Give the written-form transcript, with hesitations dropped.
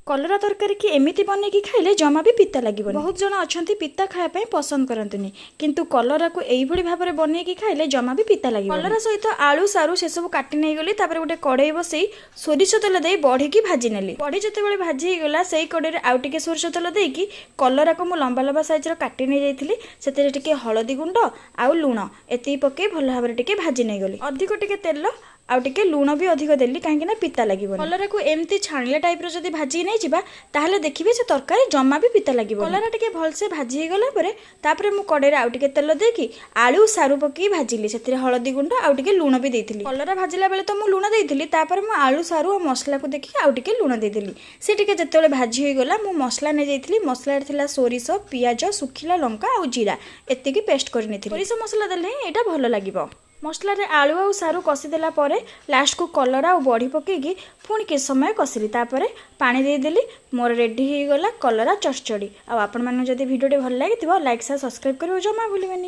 कलरा तरकारी की एमिति बनैकी खाइले जमा भी पिता लगे। बहुत जन अच्छा पिता खायापी पसंद करते किंतु कलरा को यही भाव में बनैकी खाइले जमा भी पिता लगे। कलरा सहित आलू सारू से सब काटी नहीं गली गोटे कड़ई बसई सोरिष तेल दे बढ़ी की भाजी नेली। बढ़ी जिते भाजी गला से कड़े आउ टे सोरिष तेल देकी कलरा को मुझे लंबा लंबा साइज काटी नहीं जाती से हलदी गुंड आउ लुण एति पकई भल भाव में भाजी नहीं गली। अधिक टे तेल आउ टे लुण भी अधिक देली कहीं पिता लगे। कलरा को एमती छाणिया टाइप जब भाजी नहीं जावा ताहले देखिए से तरकारी जमा भी पिता लगे। कलरा टे भलसे भाजी गला तापर मु कड़े आउ टे तेल देकी आलू सारू पकई भाजिली से हलदी गुंड आउ टे लुण भी देती। कलरा भाजिला बेले तो मुझे लुण देती तापर मु आलू सारू और मसला को देखिए आउ टे लुण देती से जिते भाजी होगला मु मसला नहीं जाइली। मसला था सोरिष पियाज सुखिला लंका और जीरा एतिकी पेस्ट करनी सोरिष मसला देले यहाँ भल लगे। मसला रे आलू और सारू कषिदेला लास्ट को कलरा और बड़ी पकईकी पुणी के समय कषिली तापर पानी देदेली। मोर रेडी हो गला कलरा चचड़ी। आपण मैंने जब भिडियो भल लगी लाइक सब्सक्राइब करो जमा भूलें।